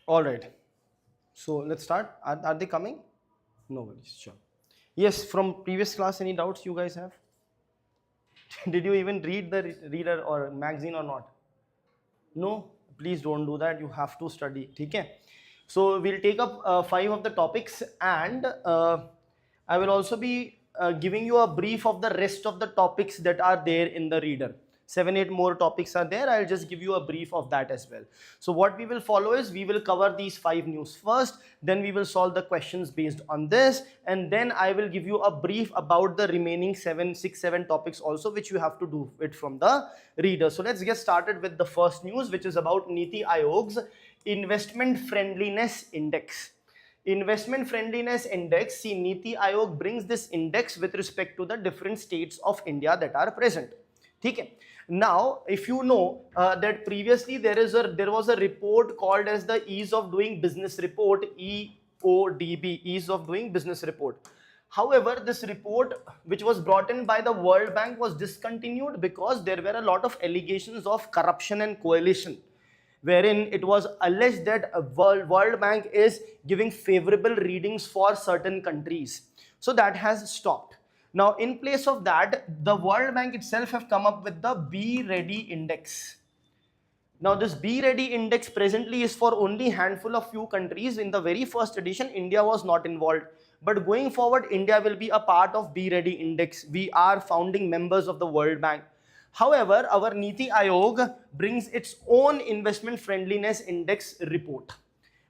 All right. So let's start. Are they coming? No worries. Sure. Yes. From previous class, any doubts you guys have? Did you even read the reader or magazine or not? No. Please don't do that. You have to study. Okay. So we'll take up 5 of the topics, and I will also be giving you a brief of the rest of the topics that are there in the reader. 7-8 more topics are there. I'll just give you a brief of that as well. So what we will follow is we will cover these 5 news first, then we will solve the questions based on this, and then I will give you a brief about the remaining 7 topics also, which you have to do it from the reader. So let's get started with the first news, which is about Niti Aayog's investment friendliness index. Investment friendliness index. See, Niti Aayog brings this index with respect to the different states of India that are present. Okay. Now, if you know that previously there was a report called as the Ease of Doing Business Report, EODB, Ease of Doing Business Report. However, this report, which was brought in by the World Bank, was discontinued because there were a lot of allegations of corruption and coalition, wherein it was alleged that World Bank is giving favorable readings for certain countries. So that has stopped. Now, in place of that, the World Bank itself have come up with the Be Ready Index. Now, this Be Ready Index presently is for only handful of few countries. In the very first edition, India was not involved. But going forward, India will be a part of Be Ready Index. We are founding members of the World Bank. However, our Niti Aayog brings its own investment friendliness index report,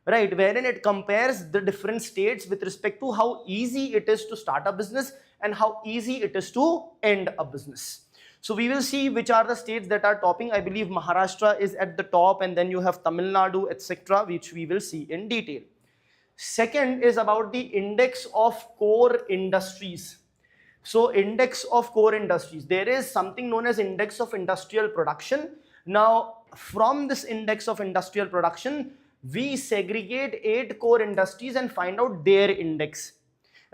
right, wherein it compares the different states with respect to how easy it is to start a business and how easy it is to end a business. So we will see which are the states that are topping. I believe Maharashtra is at the top, and then you have Tamil Nadu, etc., which we will see in detail. Second is about the index of core industries. So index of core industries, there is something known as index of industrial production. Now, from this index of industrial production, we segregate 8 core industries and find out their index.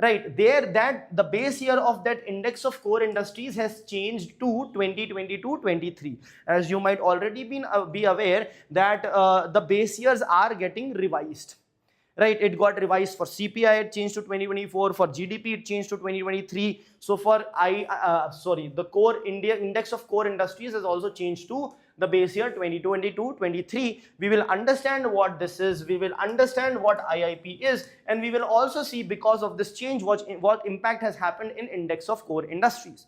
Right there, that the base year of that index of core industries has changed to 2022-23. As you might already be aware that the base years are getting revised. Right, it got revised for CPI, it changed to 2024, for GDP it changed to 2023. So for the core India index of core industries has also changed to the base year 2022-23. We will understand what this is, we will understand what IIP is, and we will also see because of this change what impact has happened in index of core industries.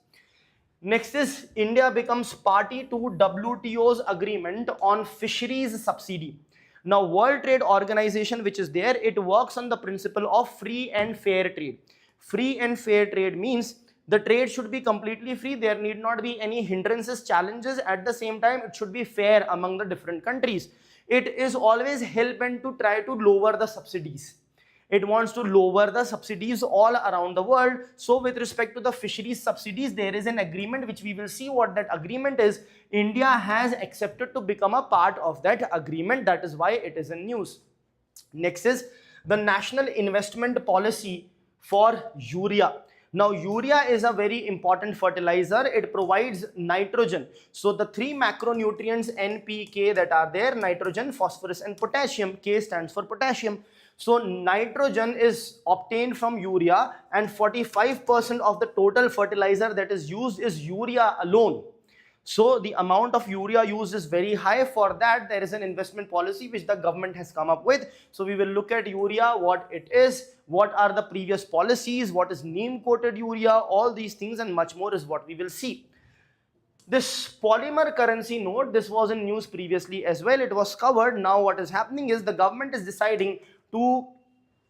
Next is India becomes party to WTO's agreement on fisheries subsidy. Now, World Trade Organization, which is there, it works on the principle of free and fair trade. Free and fair trade means the trade should be completely free. There need not be any hindrances, challenges. At the same time, it should be fair among the different countries. It is always hell-bent to try to lower the subsidies. It wants to lower the subsidies all around the world. So with respect to the fisheries subsidies, there is an agreement which we will see what that agreement is. India has accepted to become a part of that agreement. That is why it is in news. Next is the National Investment Policy for urea. Now, urea is a very important fertilizer. It provides nitrogen. So the 3 macronutrients NPK that are there, nitrogen, phosphorus and potassium. K stands for potassium. So nitrogen is obtained from urea, and 45% of the total fertilizer that is used is urea alone. So the amount of urea used is very high. For that, there is an investment policy which the government has come up with. So we will look at urea, what it is, what are the previous policies, what is neem coated urea, all these things and much more is what we will see. This polymer currency note, this was in news previously as well. It was covered. Now what is happening is the government is deciding to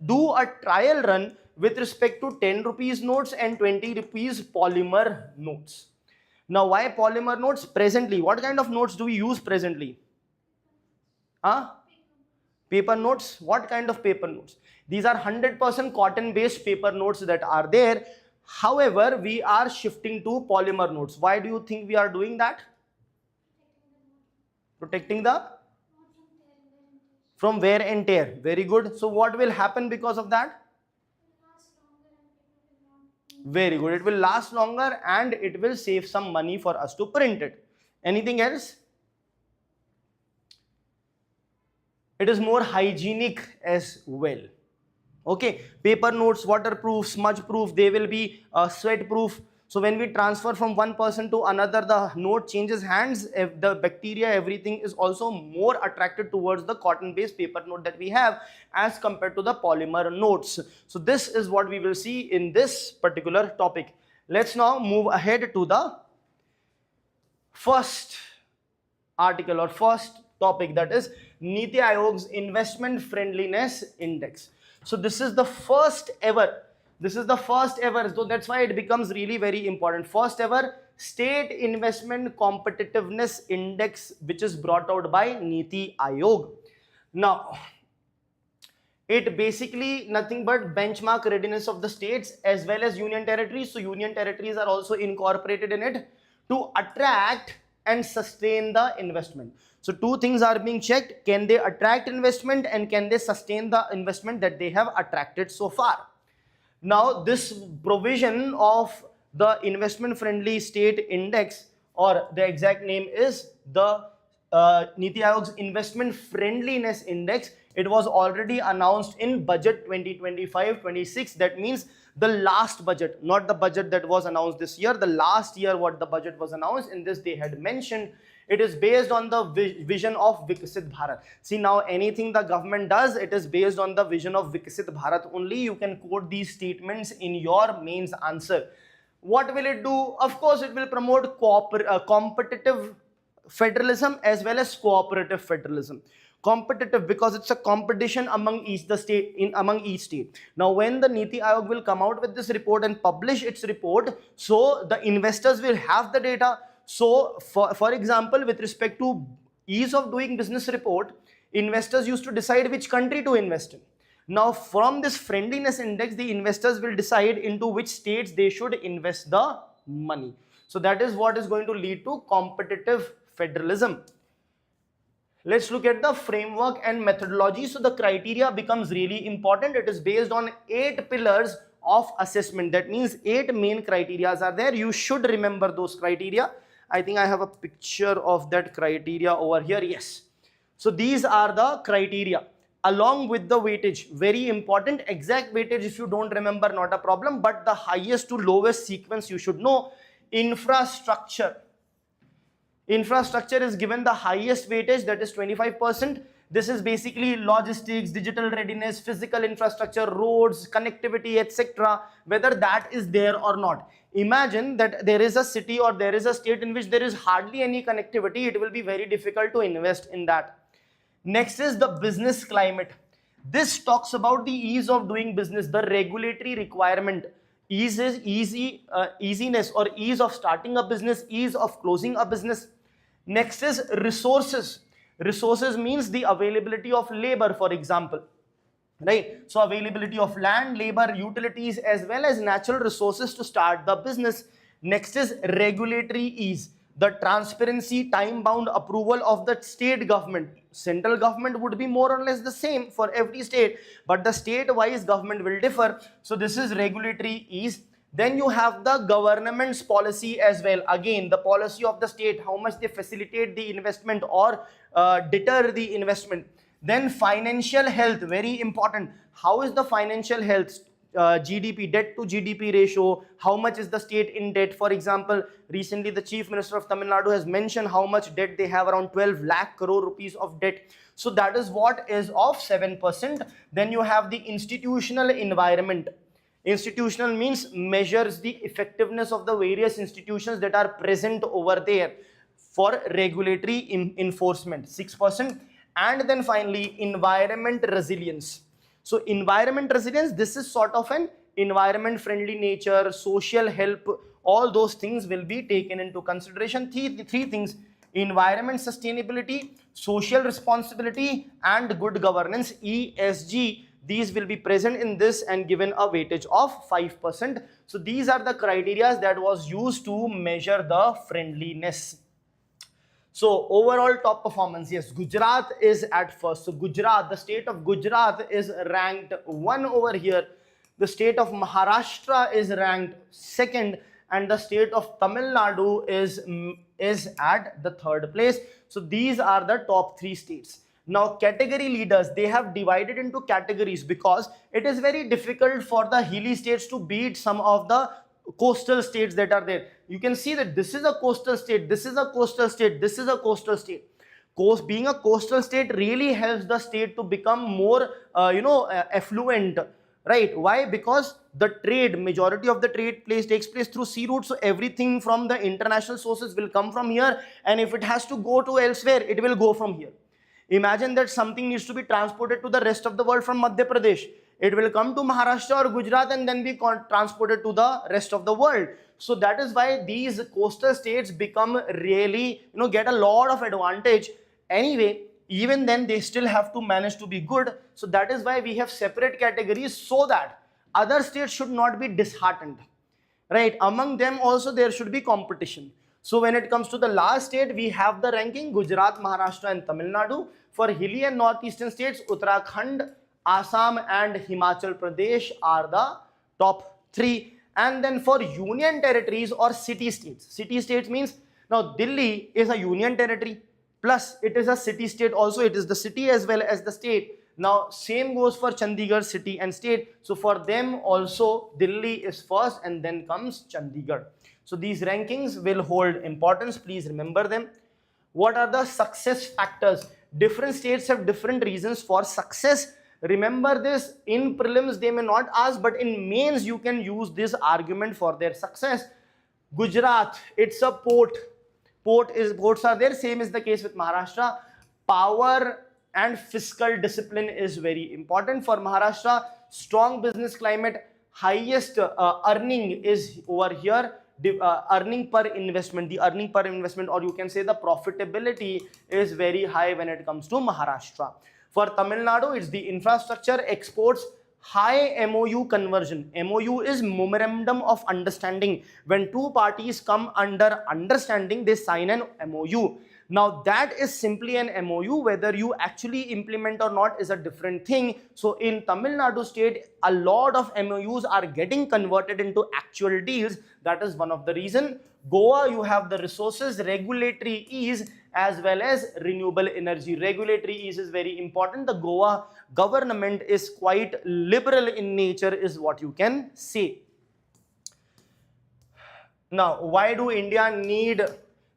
do a trial run with respect to 10 rupees notes and 20 rupees polymer notes. Now, why polymer notes? Presently, what kind of notes do we use presently? Paper notes. What kind of paper notes? These are 100% cotton based paper notes that are there. However, we are shifting to polymer notes. Why do you think we are doing that? Protecting the from wear and tear. Very good. So what will happen because of that? Very good. It will last longer and it will save some money for us to print it. Anything else? It is more hygienic as well. Okay, paper notes, waterproof, smudge proof, they will be sweat proof. So when we transfer from one person to another, the note changes hands, if the bacteria, everything is also more attracted towards the cotton based paper note that we have as compared to the polymer notes. So this is what we will see in this particular topic. Let's now move ahead to the first article or first topic, that is Niti Aayog's investment friendliness index. So this is the first ever, so that's why it becomes really very important. First ever state investment competitiveness index which is brought out by Niti Aayog. Now it basically nothing but benchmark readiness of the states as well as union territories. So union territories are also incorporated in it to attract and sustain the investment. So two things are being checked: can they attract investment and can they sustain the investment that they have attracted so far. Now this provision of the investment friendly state index, or the exact name is the Niti Aayog's investment friendliness index, it was already announced in budget 2025-26. That means the last budget, not the budget that was announced this year, the last year what the budget was announced. In this they had mentioned it is based on the vision of Viksit Bharat. See, now anything the government does, it is based on the vision of Viksit Bharat only. You can quote these statements in your mains answer. What will it do? Of course it will promote competitive federalism as well as cooperative federalism. Competitive because it's a competition among each state. Now when the Niti Aayog will come out with this report and publish its report, so the investors will have the data. So for example, with respect to ease of doing business report, investors used to decide which country to invest in. Now from this friendliness index, the investors will decide into which states they should invest the money. So that is what is going to lead to competitive federalism. Let's look at the framework and methodology. So the criteria becomes really important. It is based on 8 pillars of assessment. That means 8 main criteria are there. You should remember those criteria. I think I have a picture of that criteria over here. Yes. So these are the criteria along with the weightage. Very important. Exact weightage, if you don't remember, not a problem. But the highest to lowest sequence you should know. Infrastructure. Infrastructure is given the highest weightage, that is 25%. This is basically logistics, digital readiness, physical infrastructure, roads, connectivity, etc. Whether that is there or not. Imagine that there is a city or there is a state in which there is hardly any connectivity. It will be very difficult to invest in that. Next is the business climate. This talks about the ease of doing business, the regulatory requirement. Easiness or ease of starting a business, ease of closing a business. Next is resources. Resources means the availability of labor, for example, right? So availability of land, labor, utilities, as well as natural resources to start the business. Next is regulatory ease, the transparency, time-bound approval of the state government. Central government would be more or less the same for every state, but the state-wise government will differ. So this is regulatory ease. Then you have the government's policy as well. Again, the policy of the state, how much they facilitate the investment or deter the investment. Then financial health, very important. How is the financial health? GDP, debt to GDP ratio, how much is the state in debt? For example, recently the Chief Minister of Tamil Nadu has mentioned how much debt they have, around 12 lakh crore rupees of debt. So that is what is of 7%. Then you have the institutional environment. Institutional means measures the effectiveness of the various institutions that are present over there for regulatory enforcement, 6%. And then finally, environment resilience. So environment resilience, this is sort of an environment friendly nature, social help, all those things will be taken into consideration. Three things: environment sustainability, social responsibility, and good governance, ESG. These will be present in this and given a weightage of 5%. So these are the criteria that was used to measure the friendliness. So overall top performance, yes, Gujarat is at first. So Gujarat, the state of Gujarat is ranked 1 over here. The state of Maharashtra is ranked 2nd, and the state of Tamil Nadu is at the 3rd place. So these are the top 3 states. Now category leaders, they have divided into categories because it is very difficult for the hilly states to beat some of the coastal states that are there. You can see that this is a coastal state, this is a coastal state, this is a coastal state. Being a coastal state really helps the state to become more affluent, right? Why? Because the trade, majority of the trade takes place through sea route, so everything from the international sources will come from here, and if it has to go to elsewhere, it will go from here. Imagine that something needs to be transported to the rest of the world from Madhya Pradesh. It will come to Maharashtra or Gujarat and then be transported to the rest of the world. So that is why these coastal states become really, get a lot of advantage. Anyway, even then they still have to manage to be good. So that is why we have separate categories so that other states should not be disheartened, right? Among them also there should be competition. So when it comes to the last state, we have the ranking Gujarat, Maharashtra and Tamil Nadu. For hilly and northeastern states, Uttarakhand, Assam and Himachal Pradesh are the top 3. And then for union territories or city states means, now Delhi is a union territory, plus it is a city state also, it is the city as well as the state. Now same goes for Chandigarh city and state. So for them also Delhi is first and then comes Chandigarh. So these rankings will hold importance, please remember them. What are the success factors? Different states have different reasons for success. Remember this, in prelims they may not ask, but in mains you can use this argument for their success. Gujarat, it's a port. Ports are there, same is the case with Maharashtra. Power and fiscal discipline is very important for Maharashtra. Strong business climate, highest earning is over here. Earning per investment, the earning per investment, or you can say the profitability is very high when it comes to Maharashtra. For Tamil Nadu, it's the infrastructure, exports, high MOU conversion. MOU is memorandum of understanding. When two parties come under understanding, they sign an MOU. Now that is simply an MOU. Whether you actually implement or not is a different thing. So in Tamil Nadu state, a lot of MOUs are getting converted into actual deals. That is one of the reasons. Goa, you have the resources, regulatory ease as well as renewable energy. Regulatory ease is very important. The Goa government is quite liberal in nature is what you can say. Now, why do India need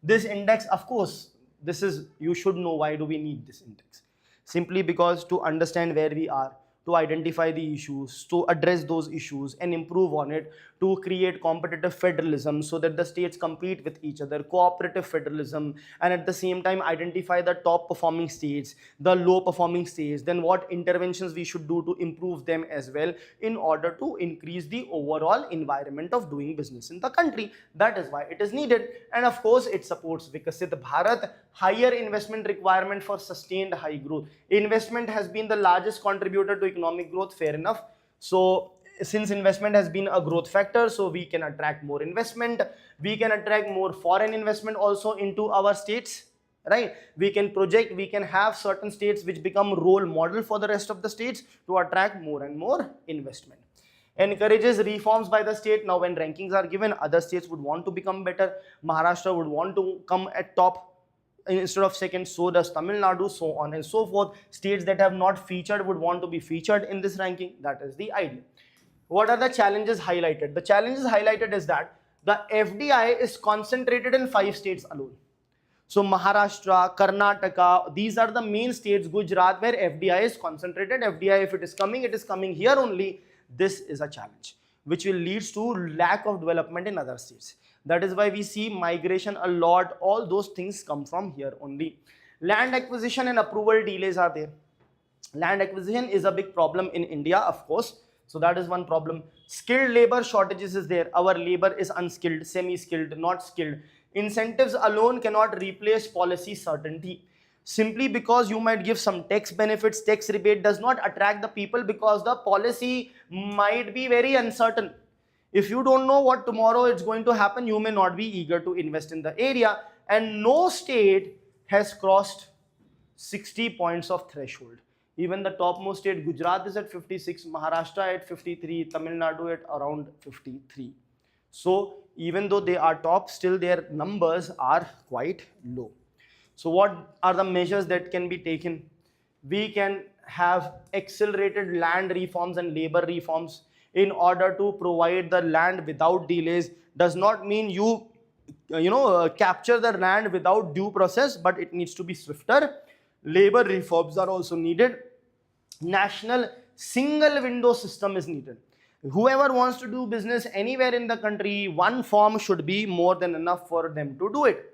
this index? Of course, this is, you should know why do we need this index. Simply because to understand where we are, to identify the issues, to address those issues and improve on it, to create competitive federalism so that the states compete with each other, cooperative federalism, and at the same time identify the top performing states, the low performing states, then what interventions we should do to improve them as well in order to increase the overall environment of doing business in the country. That is why it is needed. And of course, it supports Vikasit Bharat, higher investment requirement for sustained high growth. Investment has been the largest contributor to economic growth, fair enough. So since investment has been a growth factor, so we can attract more investment, we can attract more foreign investment also into our states, right? We can project, we can have certain states which become role model for the rest of the states to attract more and more investment. Encourages reforms by the state. Now when rankings are given, other states would want to become better. Maharashtra would want to come at top instead of second, so does Tamil Nadu, so on and so forth. States that have not featured would want to be featured in this ranking. That is the idea. What are the challenges highlighted? The challenges highlighted is that the FDI is concentrated in 5 states alone. So Maharashtra, Karnataka, these are the main states, Gujarat, where FDI is concentrated. FDI, if it is coming here only. This is a challenge which will lead to lack of development in other states. That is why we see migration a lot. All those things come from here only. Land acquisition and approval delays are there. Land acquisition is a big problem in India, of course. So that is one problem. Skilled labor shortages is there. Our labor is unskilled, semi-skilled, not skilled. Incentives alone cannot replace policy certainty. Simply because you might give some tax benefits, tax rebate does not attract the people because the policy might be very uncertain. If you don't know what tomorrow is going to happen, you may not be eager to invest in the area. And no state has crossed 60 points of threshold. Even the topmost state, Gujarat, is at 56, Maharashtra at 53, Tamil Nadu at around 53. So even though they are top, still their numbers are quite low. So what are the measures that can be taken? we can have accelerated land reforms and labor reforms in order to provide the land without delays. Does not mean you capture the land without due process, but it needs to be swifter. Labor reforms are also needed. National single window system is needed. Whoever wants to do business anywhere in the country, one form should be more than enough for them to do it.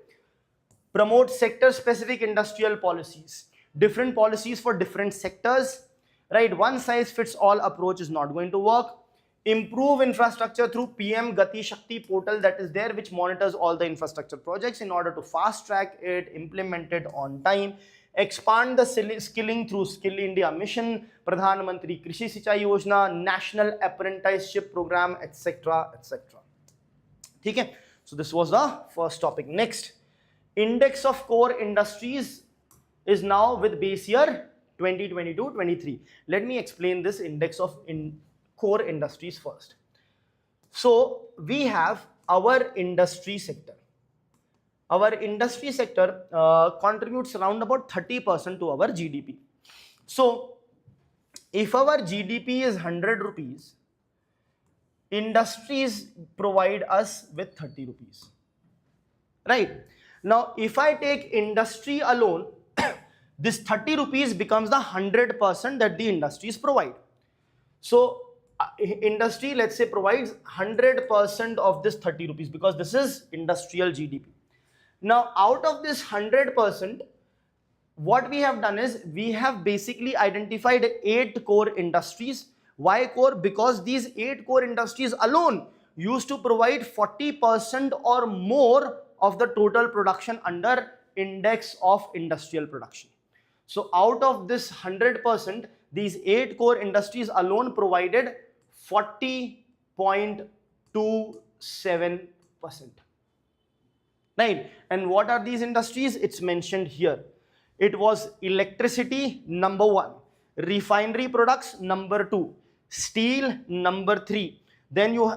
Promote sector specific industrial policies, different policies for different sectors, right? One size fits all approach is not going to work. Improve infrastructure through PM Gati Shakti portal that is there, which monitors all the infrastructure projects in order to fast track it, implement it on time. Expand the skilling through Skill India Mission, Pradhan Mantri Krishi Sinchai Yojana, National Apprenticeship Program, etc. etc. Okay? So this was the first topic. Next, Index of Core Industries is now with base year 2022-23. Let me explain this index of core industries first. So we have our industry sector. Our industry sector contributes around about 30% to our GDP. So if our GDP is 100 rupees, industries provide us with 30 rupees. Right? Now, if I take industry alone, this 30 rupees becomes the 100% that the industries provide. So industry, let's say, provides 100% of this 30 rupees because this is industrial GDP. Now, out of this 100%, what we have done is we have basically identified 8 core industries. Why core? Because these 8 core industries alone used to provide 40% or more of the total production under index of industrial production. So out of this 100%, these 8 core industries alone provided 40.27%. Right? And what are these industries? It's mentioned here. It was electricity, number 1, refinery products, number 2, steel, number 3. Then you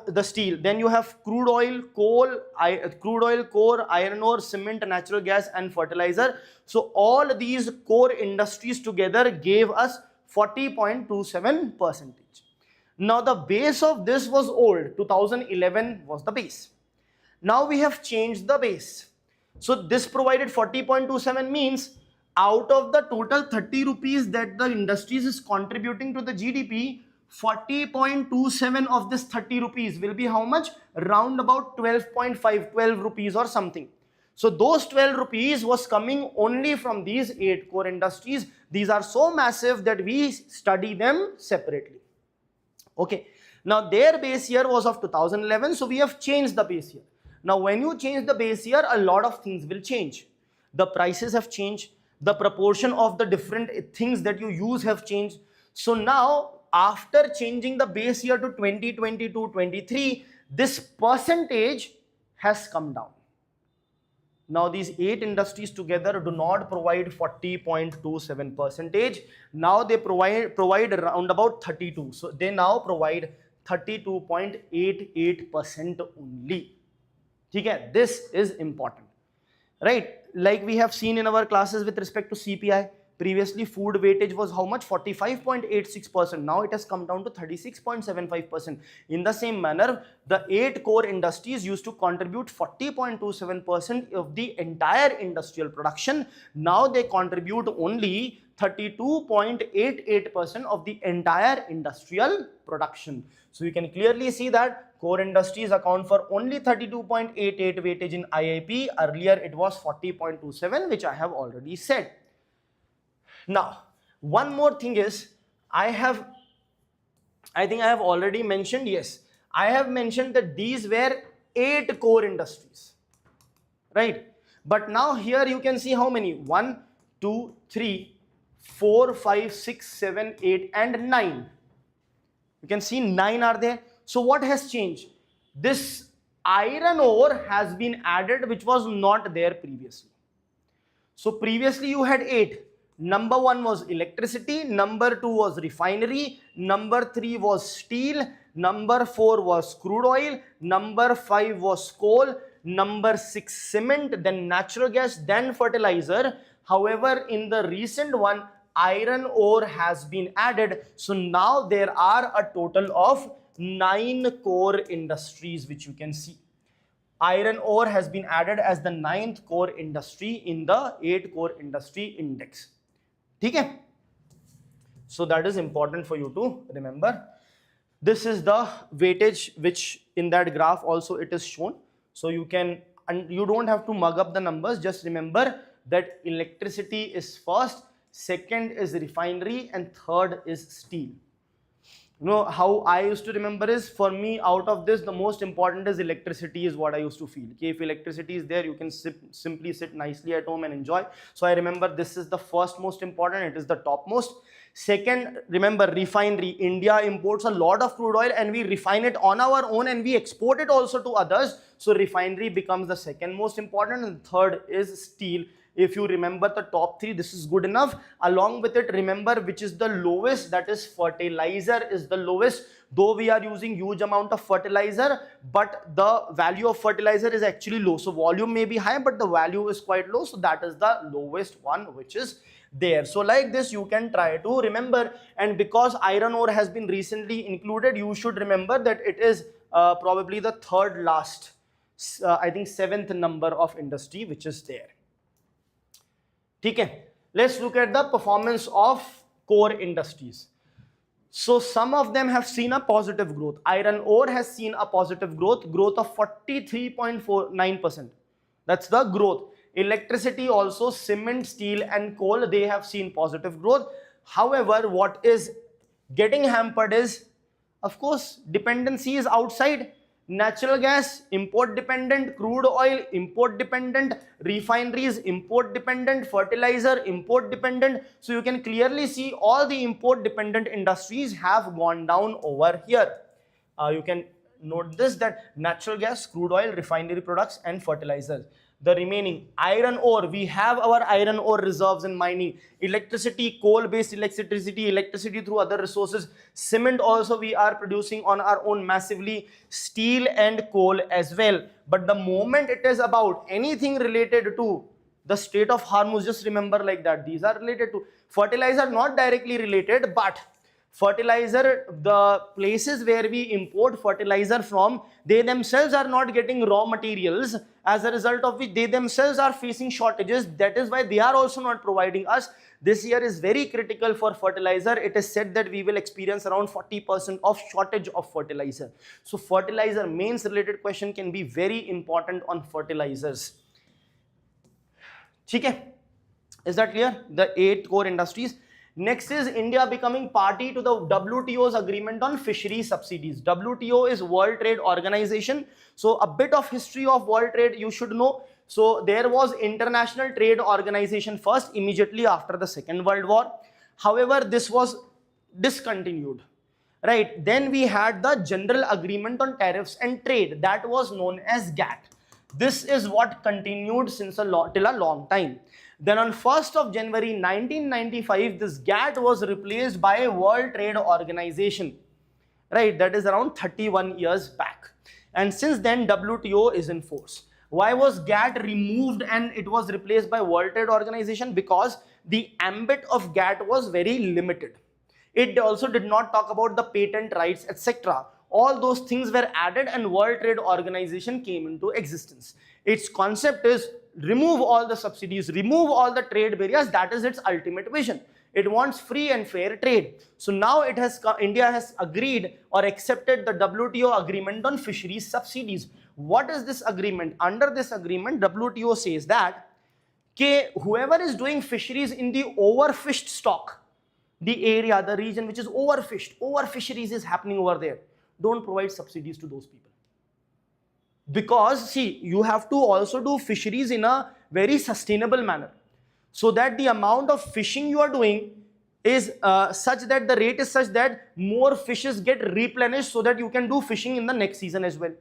have crude oil, coal, iron ore, cement, natural gas, and fertilizer. So all these core industries together gave us 40.27%. Now the base of this was old. 2011 was the base. Now we have changed the base. So this provided 40.27 means out of the total 30 rupees that the industries is contributing to the GDP, 40.27 of this 30 rupees will be how much? Round about 12.5, 12 rupees or something. So those 12 rupees was coming only from these 8 core industries. These are so massive that we study them separately. Okay. Now their base year was of 2011, so we have changed the base year. Now when you change the base year, a lot of things will change. The prices have changed. The proportion of the different things that you use have changed. So now after changing the base year to 2022-23, this percentage has come down. Now these 8 industries together do not provide 40.27%. Now they provide around about 32. So they now provide 32.88% only. Okay, this is important, right? Like we have seen in our classes with respect to CPI. Previously, food weightage was how much? 45.86%. Now it has come down to 36.75%. In the same manner, the 8 core industries used to contribute 40.27% of the entire industrial production. Now they contribute only 32.88% of the entire industrial production. So you can clearly see that core industries account for only 32.88 weightage in IIP. Earlier it was 40.27, which I have already said. Now, one more thing is, I think I have already mentioned, yes, I have mentioned that these were 8 core industries, right? But now here you can see how many? 1, 2, 3, 4, 5, 6, 7, 8 and 9. You can see 9 are there. So what has changed? This iron ore has been added, which was not there previously. So previously you had 8. Number 1 was electricity, number 2 was refinery, number 3 was steel, number 4 was crude oil, number 5 was coal, number 6 cement, then natural gas, then fertilizer. However, in the recent one, iron ore has been added. So now there are a total of 9 core industries which you can see. Iron ore has been added as the 9th core industry in the 8 core industry index. Okay? So that is important for you to remember. This is the weightage which in that graph also it is shown. So you can, and you don't have to mug up the numbers, just remember that electricity is first, second is refinery, and third is steel. You know how I used to remember is, for me out of this the most important is electricity, is what I used to feel. Okay, if electricity is there, you can simply sit nicely at home and enjoy. So I remember this is the first most important, it is the topmost. Second, remember refinery. India imports a lot of crude oil and we refine it on our own and we export it also to others. So refinery becomes the second most important, and third is steel. If you remember the top 3, this is good enough. Along with it, remember which is the lowest, that is fertilizer is the lowest. Though we are using huge amount of fertilizer, but the value of fertilizer is actually low. So volume may be high, but the value is quite low. So that is the lowest one which is there. So like this you can try to remember, and because iron ore has been recently included, you should remember that it is probably the third last, I think 7th number of industry which is there. Okay, let's look at the performance of core industries. So some of them have seen a positive growth. Iron ore has seen a positive growth of 43.49%. That's the growth. Electricity also, cement, steel and coal, they have seen positive growth. However, what is getting hampered is, of course, dependency is outside. Natural gas, import dependent, crude oil, import dependent, refineries, import dependent, fertilizer, import dependent. So you can clearly see all the import dependent industries have gone down over here. You can note this, that natural gas, crude oil, refinery products and fertilizers. The remaining iron ore, we have our iron ore reserves in mining. Electricity, coal based electricity, electricity through other resources. Cement also we are producing on our own massively. Steel and coal as well. But the moment it is about anything related to the Strait of Hormuz, just remember like that, these are related to fertilizer, not directly related, but fertilizer, the places where we import fertilizer from, they themselves are not getting raw materials, as a result of which they themselves are facing shortages. That is why they are also not providing us. This year is very critical for fertilizer. It is said that we will experience around 40% of shortage of fertilizer. So fertilizer, mains related question can be very important on fertilizers. Okay, is that clear? The 8 core industries. Next is India becoming party to the WTO's agreement on fishery subsidies. WTO is World Trade Organization. So a bit of history of world trade you should know. So there was International Trade Organization first, immediately after the Second World War. However, this was discontinued. Right. Then we had the General Agreement on Tariffs and Trade, that was known as GATT. This is what continued since till a long time. Then on 1st of January 1995, this GATT was replaced by World Trade Organization, right? That is around 31 years back. And since then, WTO is in force. Why was GATT removed and it was replaced by World Trade Organization? Because the ambit of GATT was very limited. It also did not talk about the patent rights, etc. All those things were added and World Trade Organization came into existence. Its concept is remove all the subsidies, remove all the trade barriers. That is its ultimate vision. It wants free and fair trade. So now it has, India has agreed or accepted the WTO agreement on fisheries subsidies. What is this agreement? Under this agreement, WTO says that whoever is doing fisheries in the overfished stock, the area, the region which is overfished, overfisheries is happening over there, don't provide subsidies to those people. Because see, you have to also do fisheries in a very sustainable manner, so that the amount of fishing you are doing is such that the rate is such that more fishes get replenished, so that you can do fishing in the next season as well.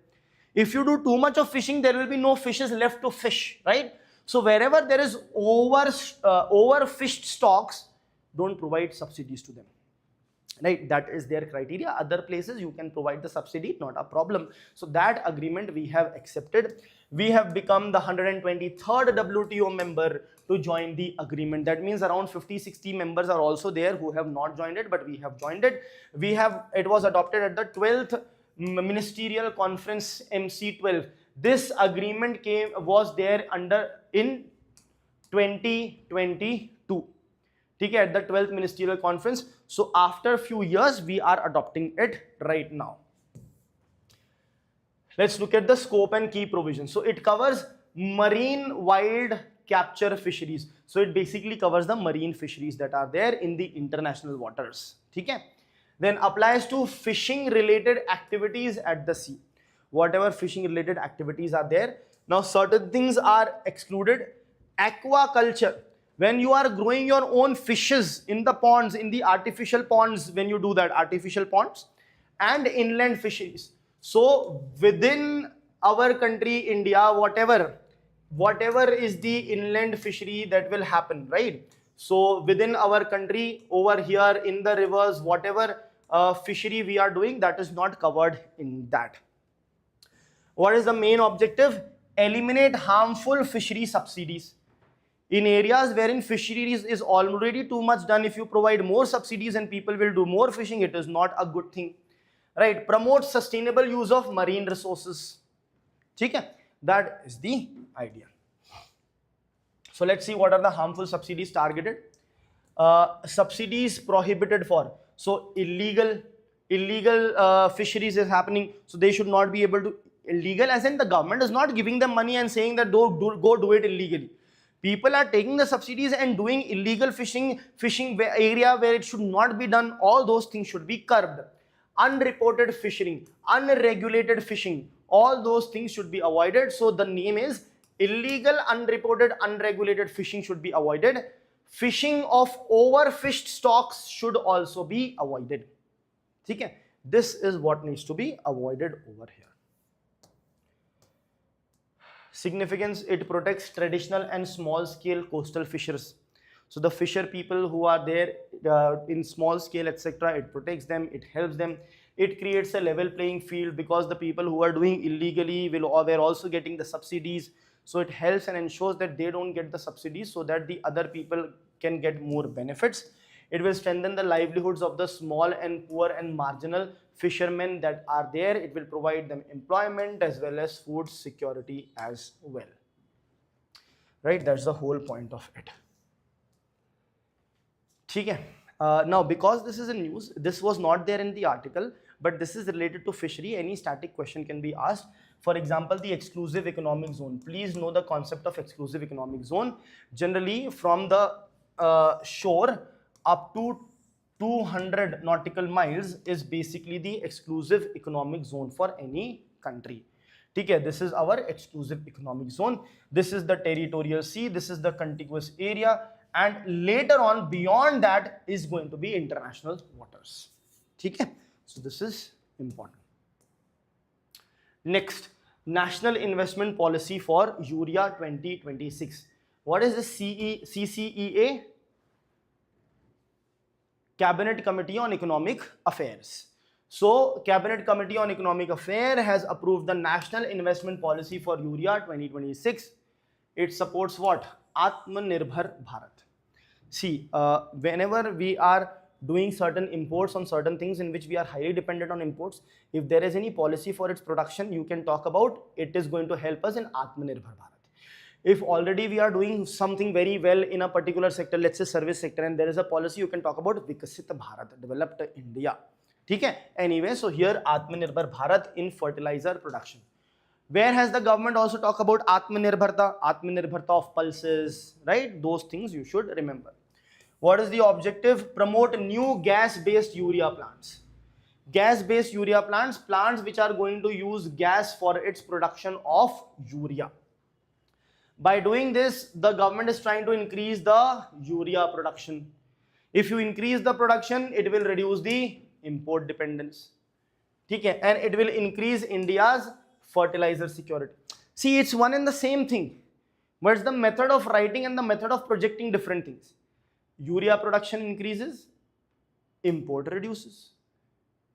If you do too much of fishing, there will be no fishes left to fish, right? So wherever there is overfished stocks, don't provide subsidies to them. Right, that is their criteria. Other places you can provide the subsidy, not a problem. So that agreement we have accepted. we have become the 123rd WTO member to join the agreement. That means around 50-60 members are also there who have not joined it, but we have joined it. It was adopted at the 12th Ministerial Conference MC12. This agreement was there in 2022. Okay, at the 12th Ministerial Conference. So after a few years, we are adopting it right now. Let's look at the scope and key provisions. So it covers marine wild capture fisheries. So it basically covers the marine fisheries that are there in the international waters. Okay? Then applies to fishing related activities at the sea. Whatever fishing related activities are there. Now certain things are excluded. Aquaculture. When you are growing your own fishes in the ponds, in the artificial ponds, when you do that, artificial ponds, and inland fisheries. So within our country, India, whatever is the inland fishery that will happen, right? So within our country, over here in the rivers, whatever fishery we are doing, that is not covered in that. What is the main objective? Eliminate harmful fishery subsidies. In areas wherein fisheries is already too much done, if you provide more subsidies and people will do more fishing, it is not a good thing. Right? Promote sustainable use of marine resources. Okay? That is the idea. So let's see what are the harmful subsidies targeted. Subsidies prohibited for. So illegal fisheries is happening. So they should not be able to. Illegal as in the government is not giving them money and saying that go do it illegally. People are taking the subsidies and doing illegal fishing area where it should not be done. All those things should be curbed. Unreported fishing, unregulated fishing, all those things should be avoided. So the name is illegal, unreported, unregulated fishing should be avoided. Fishing of overfished stocks should also be avoided. Okay? This is what needs to be avoided over here. Significance, it protects traditional and small scale coastal fishers. So the fisher people who are there in small scale, etc., it protects them, it helps them. It creates a level playing field because the people who are doing illegally were also getting the subsidies. So it helps and ensures that they don't get the subsidies so that the other people can get more benefits. It will strengthen the livelihoods of the small and poor and marginal fishermen that are there. It will provide them employment as well as food security as well. Right? That's the whole point of it. Okay. Now, because this is a news, this was not there in the article, but this is related to fishery. Any static question can be asked. For example, the exclusive economic zone. Please know the concept of exclusive economic zone. Generally, from the shore up to 200 nautical miles is basically the exclusive economic zone for any country. Okay, this is our exclusive economic zone. This is the territorial sea. This is the contiguous area. And later on, beyond that is going to be international waters. Okay, so this is important. Next, National Investment Policy for Urea 2026. What is the CCEA? Cabinet Committee on Economic Affairs. So, Cabinet Committee on Economic Affairs has approved the National Investment Policy for Urea 2026. It supports what? Atmanirbhar Bharat. See, whenever we are doing certain imports on certain things in which we are highly dependent on imports, if there is any policy for its production, you can talk about it is going to help us in Atmanirbhar Bharat. If already we are doing something very well in a particular sector, let's say service sector, and there is a policy, you can talk about Vikasit Bharat, developed India. Okay? Anyway, so here Atmanirbhar Bharat in fertilizer production. Where has the government also talked about Atmanirbharta of pulses, right? Those things you should remember. What is the objective? Promote new gas-based urea plants. Gas-based urea plants, plants which are going to use gas for its production of urea. By doing this, the government is trying to increase the urea production. If you increase the production, it will reduce the import dependence. Okay? And it will increase India's fertilizer security. See, it's one and the same thing. But it's the method of writing and the method of projecting different things. Urea production increases, import reduces.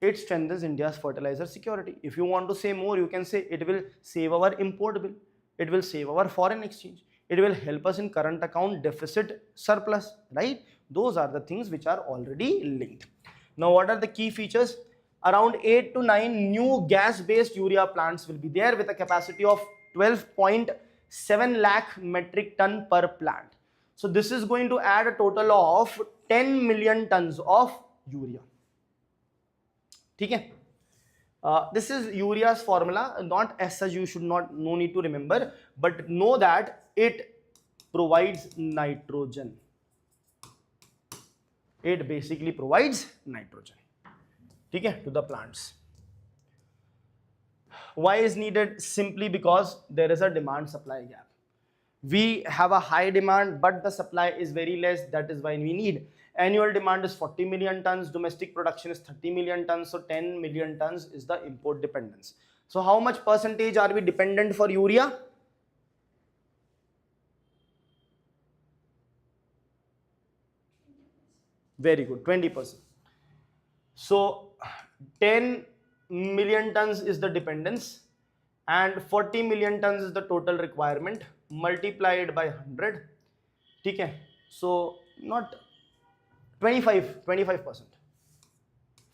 It strengthens India's fertilizer security. If you want to say more, you can say it will save our import bill. It will save our foreign exchange. It will help us in current account deficit surplus, right? Those are the things which are already linked. Now, what are the key features? Around 8 to 9 new gas-based urea plants will be there with a capacity of 12.7 lakh metric ton per plant. So this is going to add a total of 10 million tons of urea. Okay? This is urea's formula, not as such, you should no need to remember, but know that it provides nitrogen. It basically provides nitrogen, okay, to the plants. Why is needed? Simply because there is a demand supply gap. We have a high demand, but the supply is very less. That is why we need. Annual demand is 40 million tons, domestic production is 30 million tons, so 10 million tons is the import dependence. So how much percentage are we dependent for urea? Very good, 20%. So 10 million tons is the dependence and 40 million tons is the total requirement, multiplied by 100. Okay, so not 25%.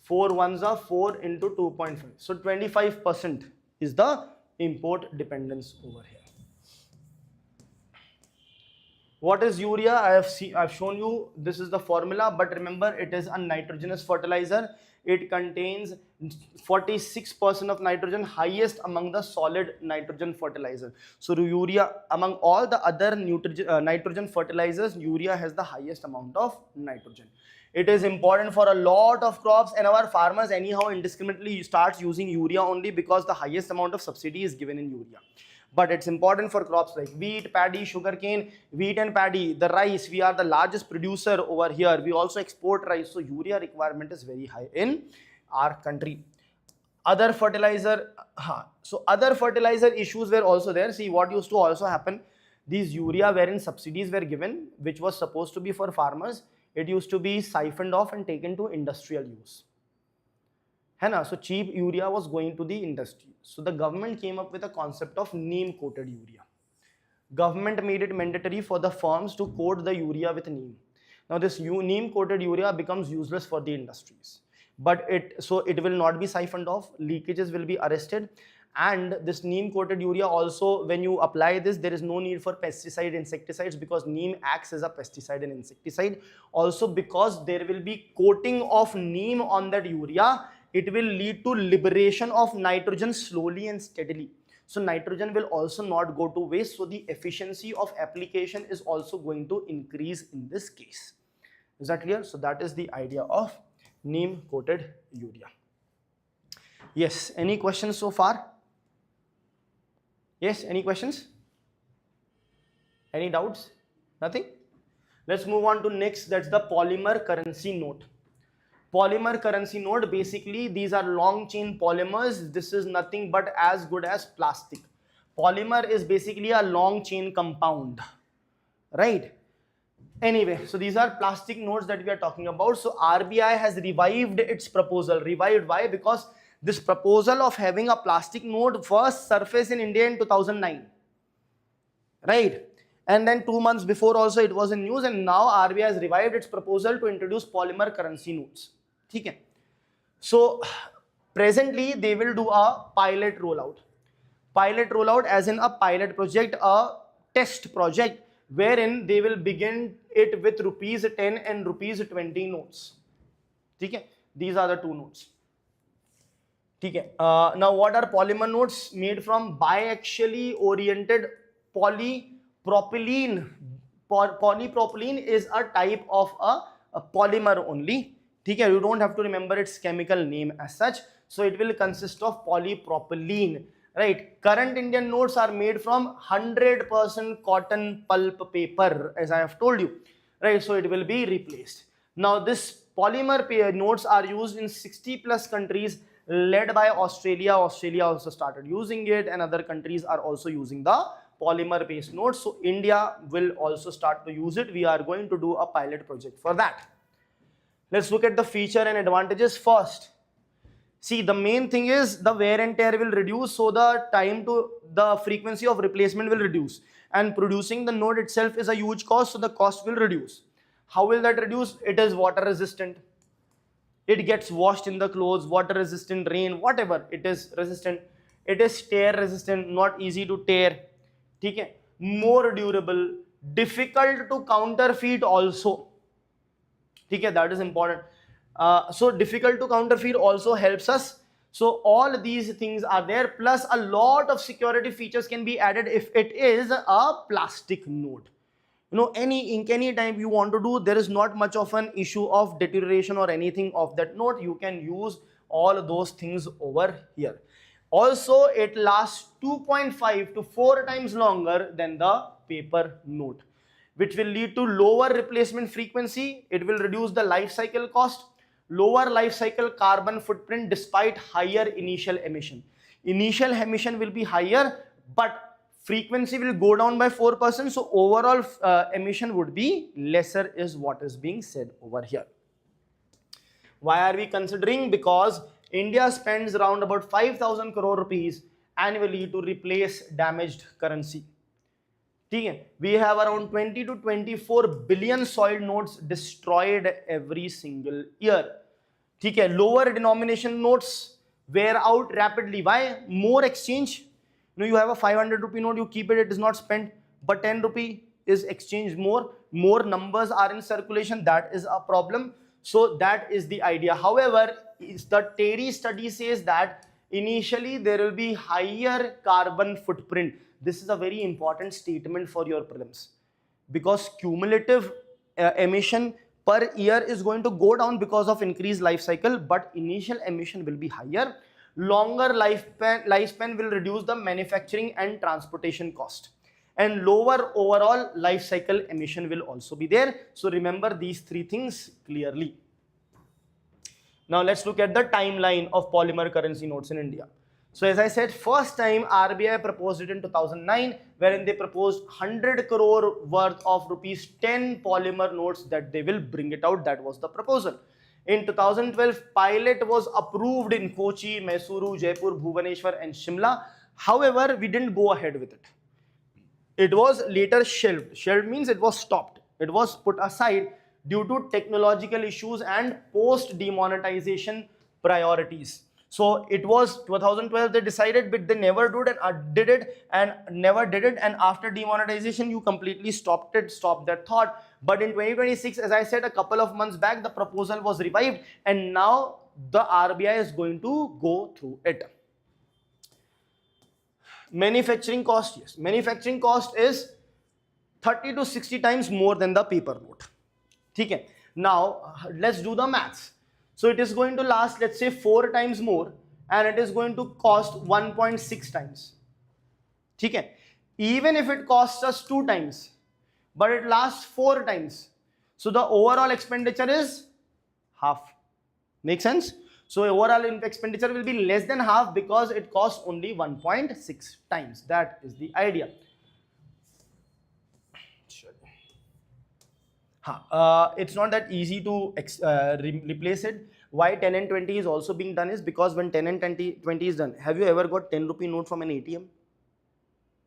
4 ones are 4 into 2.5. So 25% is the import dependence over here. What is urea? I've shown you, this is the formula, but remember it is a nitrogenous fertilizer. It contains 46% of nitrogen, highest among the solid nitrogen fertilizer. So urea, among all the other nitrogen fertilizers, urea has the highest amount of nitrogen. It is important for a lot of crops, and our farmers anyhow indiscriminately start using urea only because the highest amount of subsidy is given in urea. But it's important for crops like wheat, paddy, sugarcane, wheat and paddy, the rice. We are the largest producer over here. We also export rice. So urea requirement is very high in our country. Other fertilizer, other fertilizer issues were also there. See what used to also happen. These urea wherein subsidies were given, which was supposed to be for farmers, it used to be siphoned off and taken to industrial use. So cheap urea was going to the industry. So the government came up with a concept of neem coated urea. Government made it mandatory for the firms to coat the urea with neem. Now this neem coated urea becomes useless for the industries, but it will not be siphoned off, leakages will be arrested, and this neem coated urea also, when you apply this, there is no need for pesticide, insecticides, because neem acts as a pesticide and insecticide. Also because there will be coating of neem on that urea, it will lead to liberation of nitrogen slowly and steadily. So nitrogen will also not go to waste. So the efficiency of application is also going to increase in this case. Is that clear? So that is the idea of neem coated urea. Yes, any questions so far? Yes, any questions? Any doubts? Nothing? Let's move on to next, that's the polymer currency note. Polymer currency note, basically these are long chain polymers. This is nothing but as good as plastic. Polymer is basically a long chain compound, right? Anyway, so these are plastic notes that we are talking about. So RBI has revived its proposal. Revived, why? Because this proposal of having a plastic note first surfaced in India in 2009, right? And then 2 months before also it was in news, and now RBI has revived its proposal to introduce polymer currency notes. Okay. So presently they will do a pilot rollout. Pilot rollout as in a pilot project, a test project, wherein they will begin it with rupees 10 and rupees 20 notes. Okay. These are the two notes. Okay. Now what are polymer notes? Made from biaxially oriented polypropylene. Polypropylene is a type of a polymer only. Okay, you don't have to remember its chemical name as such. So it will consist of polypropylene, right? Current Indian notes are made from 100% cotton pulp paper, as I have told you, right? So it will be replaced. Now this polymer notes are used in 60 plus countries, led by Australia. Australia also started using it, and other countries are also using the polymer based notes. So India will also start to use it. We are going to do a pilot project for that. Let's look at the feature and advantages first. See, the main thing is the wear and tear will reduce, so the frequency of replacement will reduce, and producing the note itself is a huge cost, so the cost will reduce. How will that reduce? It is water resistant. It gets washed in the clothes, water resistant, rain, whatever, it is resistant. It is tear resistant, not easy to tear. Okay? More durable, difficult to counterfeit also. Okay, that is important. So difficult to counterfeit also helps us. So all these things are there, plus a lot of security features can be added if it is a plastic note. You know, any ink, any time you want to do, there is not much of an issue of deterioration or anything of that note. You can use all those things over here. Also, it lasts 2.5 to 4 times longer than the paper note, which will lead to lower replacement frequency. It will reduce the life cycle cost, lower life cycle carbon footprint despite higher initial emission. Initial emission will be higher, but frequency will go down by 4%, so overall emission would be lesser is what is being said over here. Why are we considering? Because India spends around about 5,000 crore rupees annually to replace damaged currency. We have around 20 to 24 billion soiled notes destroyed every single year. Lower denomination notes wear out rapidly. Why? More exchange. You have a 500 rupee note, you keep it, it is not spent, but 10 rupee is exchanged more numbers are in circulation, that is a problem. So that is the idea. However, the Terry study says that initially there will be higher carbon footprint. This is a very important statement for your prelims, because cumulative emission per year is going to go down because of increased life cycle, but initial emission will be higher. Longer lifespan will reduce the manufacturing and transportation cost, and lower overall life cycle emission will also be there. So remember these three things clearly. Now let's look at the timeline of polymer currency notes in India. So as I said, first time RBI proposed it in 2009, wherein they proposed 100 crore worth of rupees 10 polymer notes that they will bring it out. That was the proposal. In 2012, pilot was approved in Kochi, Mysuru, Jaipur, Bhubaneswar and Shimla. However, we didn't go ahead with it. It was later shelved. Shelved means it was stopped. It was put aside due to technological issues and post-demonetization priorities. So it was 2012 they decided, but they never did it, and after demonetization you completely stopped that thought. But in 2026, as I said a couple of months back, the proposal was revived, and now the RBI is going to go through it. Manufacturing cost, yes, manufacturing cost is 30 to 60 times more than the paper note. Okay. Now let's do the maths. So it is going to last, let's say, 4 times more, and it is going to cost 1.6 times. Okay. Even if it costs us 2 times, but it lasts 4 times, so the overall expenditure is half. Make sense? So overall expenditure will be less than half because it costs only 1.6 times. That is the idea. It's not that easy to replace it. Why 10 and 20 is also being done is because when 10 and 20 is done, have you ever got 10 rupee note from an ATM?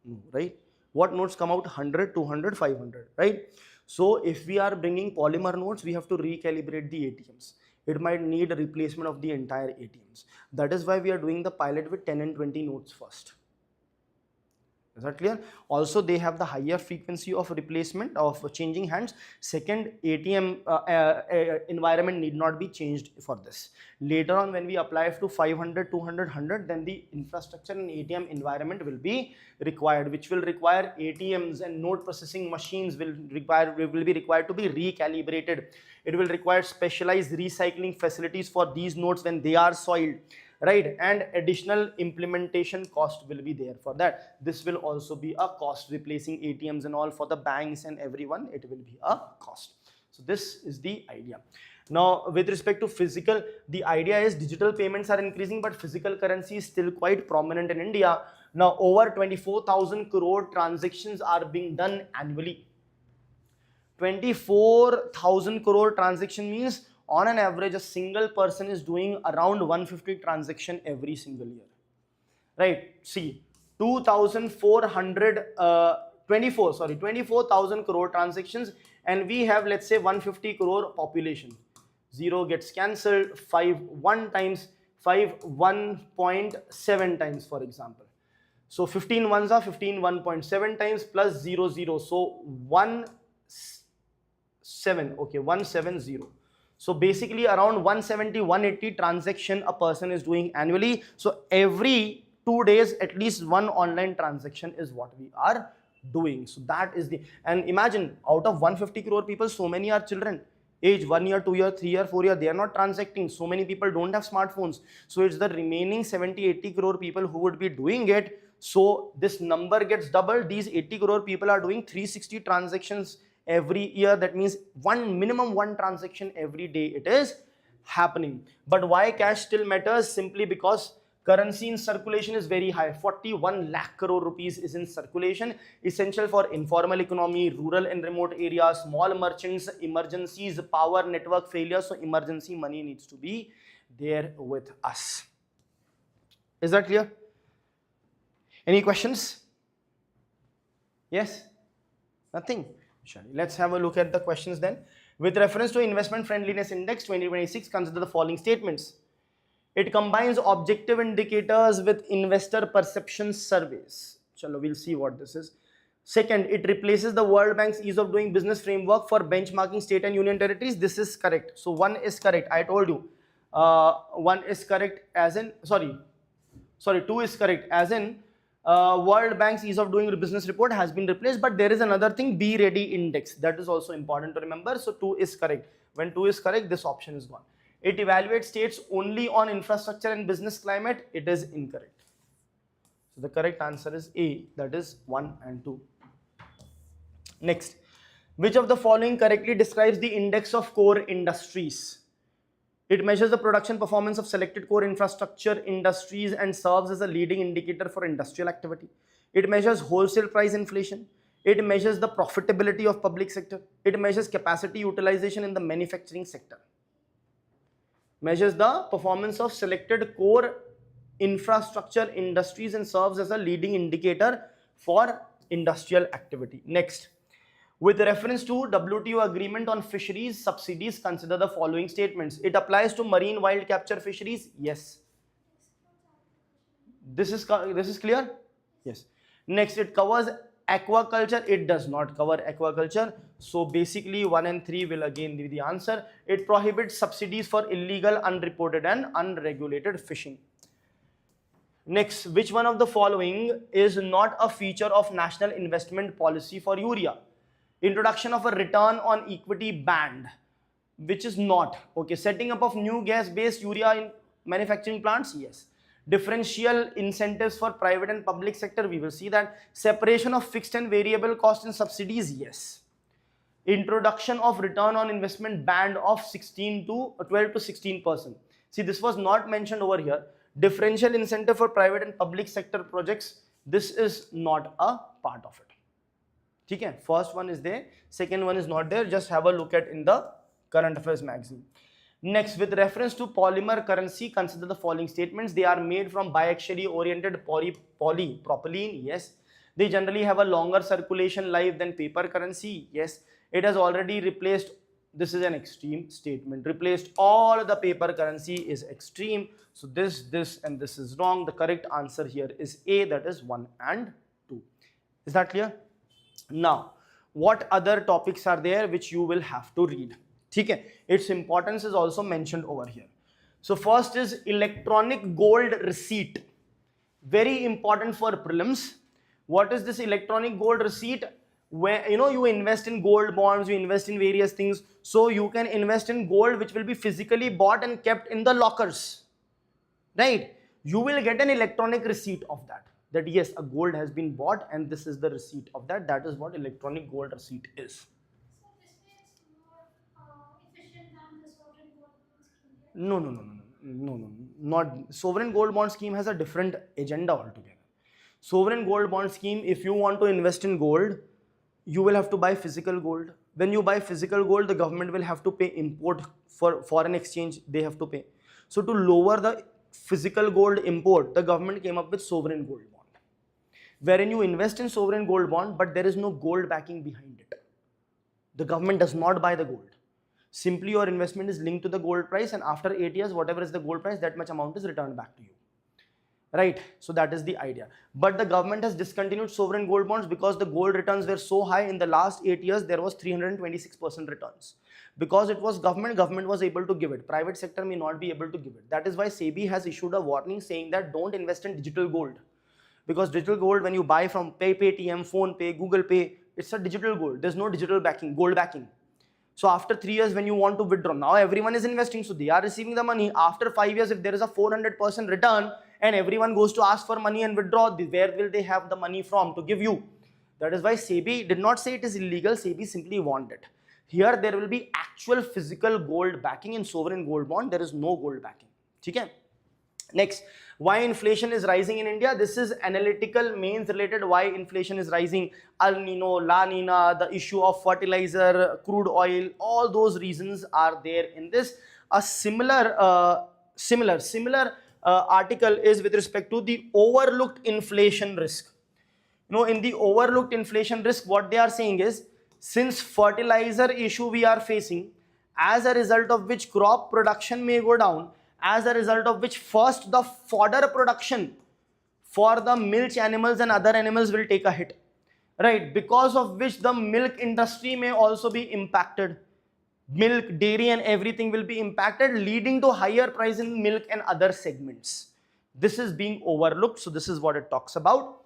No, right? What notes come out? 100, 200, 500, right? So if we are bringing polymer notes, we have to recalibrate the ATMs. It might need a replacement of the entire ATMs. That is why we are doing the pilot with 10 and 20 notes first. Is that clear? Also, they have the higher frequency of replacement of changing hands. Second, ATM environment need not be changed for this. Later on, when we apply to 500, 200, 100, then the infrastructure and ATM environment will be required, which will require ATMs and note processing machines will be required to be recalibrated. It will require specialized recycling facilities for these notes when they are soiled. Right, and additional implementation cost will be there for that. This will also be a cost, replacing ATMs and all for the banks and everyone. It will be a cost. So this is the idea. Now with respect to physical, the idea is digital payments are increasing, but physical currency is still quite prominent in India. Now over 24,000 crore transactions are being done annually. 24,000 crore transaction means on an average a single person is doing around 150 transaction every single year. Right, see 24,000 crore transactions, and we have, let's say, 150 crore population. 0 gets cancelled, 5 1 times, 5 1.7 times, for example. So 15 ones are 15 1.7 times plus 0 0, so 1 7, okay, 170. So basically around 170 180 transaction a person is doing annually. So every 2 days at least one online transaction is what we are doing. So that is the, and imagine out of 150 crore people, so many are children age 1 year, 2 year, 3 year, 4 year. They are not transacting. So many people don't have smartphones. So it's the remaining 70-80 crore people who would be doing it. So this number gets doubled. These 80 crore people are doing 360 transactions every year. That means minimum one transaction every day it is happening. But why cash still matters? Simply because currency in circulation is very high. 41 lakh crore rupees is in circulation, essential for informal economy, rural and remote areas, small merchants, emergencies, power network failure. So emergency money needs to be there with us. Is that clear? Any questions? Yes? Nothing? Let's have a look at the questions then. With reference to Investment Friendliness Index 2026, consider the following statements. It combines objective indicators with investor perception surveys. Chalo, we'll see what this is. Second, it replaces the World Bank's ease of doing business framework for benchmarking state and union territories. This is correct. So 1 is correct. I told you. 1 is correct as in, sorry, 2 is correct as in World Bank's ease of doing business report has been replaced, but there is another thing, Be Ready Index. That is also important to remember. So 2 is correct. When 2 is correct, this option is gone. It evaluates states only on infrastructure and business climate. It is incorrect. So the correct answer is A, that is 1 and 2. Next, which of the following correctly describes the index of core industries? It measures the production performance of selected core infrastructure industries and serves as a leading indicator for industrial activity. It measures wholesale price inflation. It measures the profitability of public sector. It measures capacity utilization in the manufacturing sector. Measures the performance of selected core infrastructure industries and serves as a leading indicator for industrial activity. Next, with reference to WTO agreement on fisheries subsidies, consider the following statements. It applies to marine wild capture fisheries. Yes. This is clear? Yes. Next, it covers aquaculture. It does not cover aquaculture. So basically 1 and 3 will again be the answer. It prohibits subsidies for illegal, unreported and unregulated fishing. Next, which one of the following is not a feature of national investment policy for urea? Introduction of a return on equity band, which is not. Okay, setting up of new gas-based urea in manufacturing plants, yes. Differential incentives for private and public sector, we will see that. Separation of fixed and variable cost and subsidies, yes. Introduction of return on investment band of 12 to 16%. See, this was not mentioned over here. Differential incentive for private and public sector projects, this is not a part of it. Okay, first one is there, second one is not there. Just have a look at in the current affairs magazine. Next, with reference to polymer currency, consider the following statements. They are made from biaxially oriented polypropylene. Yes. They generally have a longer circulation life than paper currency. Yes. It has already replaced, this is an extreme statement, replaced all the paper currency is extreme. So this and this is wrong. The correct answer here is A, that is 1 and 2. Is that clear? Now, what other topics are there which you will have to read? Okay. Its importance is also mentioned over here. So first is electronic gold receipt. Very important for prelims. What is this electronic gold receipt? Where you invest in gold bonds, you invest in various things. So you can invest in gold which will be physically bought and kept in the lockers. Right? You will get an electronic receipt of that. That yes, a gold has been bought and this is the receipt of that. That is what electronic gold receipt is. So this is more efficient than the sovereign gold bond scheme. No. Not sovereign gold bond scheme has a different agenda altogether. Sovereign gold bond scheme, if you want to invest in gold, you will have to buy physical gold. When you buy physical gold, the government will have to pay import for foreign exchange, they have to pay. So to lower the physical gold import, the government came up with sovereign gold bond, wherein you invest in sovereign gold bond, but there is no gold backing behind it. The government does not buy the gold. Simply your investment is linked to the gold price, and after 8 years, whatever is the gold price, that much amount is returned back to you. Right? So that is the idea. But the government has discontinued sovereign gold bonds because the gold returns were so high. In the last 8 years, there was 326% returns. Because it was government was able to give it. Private sector may not be able to give it. That is why SEBI has issued a warning saying that don't invest in digital gold. Because digital gold, when you buy from Paytm, PhonePe, Google Pay, it's a digital gold. There's no digital backing, gold backing. So after 3 years, when you want to withdraw, now everyone is investing, so they are receiving the money. After 5 years, if there is a 400% return and everyone goes to ask for money and withdraw, where will they have the money from to give you? That is why SEBI did not say it is illegal, SEBI simply warned it. Here there will be actual physical gold backing. In sovereign gold bond, there is no gold backing. Okay? Next, why inflation is rising in India? This is analytical mains related. Why inflation is rising? El Nino, La Nina, the issue of fertilizer, crude oil, all those reasons are there in this. A similar article is with respect to the overlooked inflation risk. You know, in the overlooked inflation risk, what they are saying is, since fertilizer issue we are facing, as a result of which crop production may go down, as a result of which first the fodder production for the milch animals and other animals will take a hit, right? Because of which the milk industry may also be impacted. Milk, dairy and everything will be impacted, leading to higher price in milk and other segments. This is being overlooked, so this is what it talks about.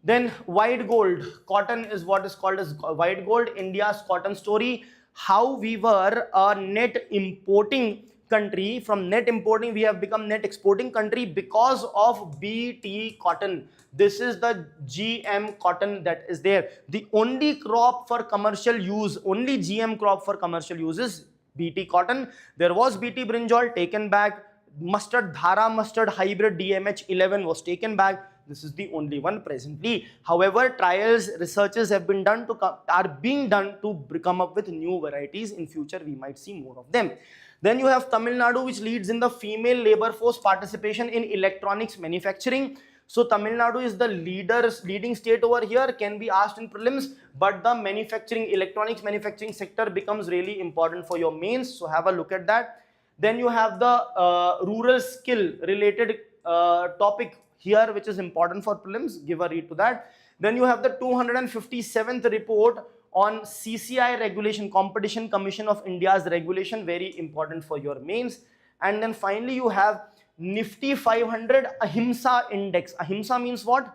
Then white gold, cotton is what is called as white gold, India's cotton story. How we were a net importing country, from net importing we have become net exporting country because of BT cotton. This is the GM cotton that is there. The only crop for commercial use, only GM crop for commercial use is BT cotton. There was BT brinjal, taken back. Mustard Dhara mustard hybrid DMH11 was taken back. This is the only one presently. However, trials, researches have been done are being done to come up with new varieties. In future, we might see more of them. Then you have Tamil Nadu, which leads in the female labor force participation in electronics manufacturing. So Tamil Nadu is the leading state over here, can be asked in prelims, but the electronics manufacturing sector becomes really important for your mains. So have a look at that. Then you have the rural skill related topic here, which is important for prelims. Give a read to that. Then you have the 257th report on CCI regulation, Competition Commission of India's regulation, very important for your mains. And then finally you have Nifty 500 Ahimsa index. Ahimsa means what?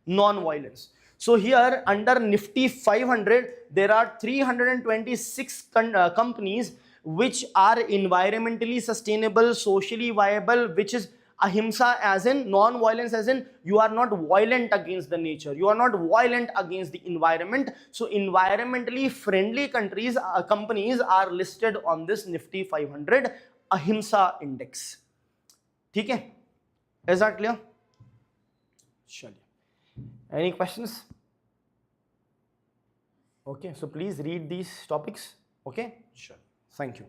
Non-violence. So here under Nifty 500, there are 326 companies which are environmentally sustainable, socially viable, which is ahimsa as in non-violence, as in you are not violent against the nature, you are not violent against the environment. So environmentally friendly companies are listed on this Nifty 500 ahimsa index. Okay? Is that clear? Sure. Any questions? Okay, so please read these topics. Okay, sure. Thank you.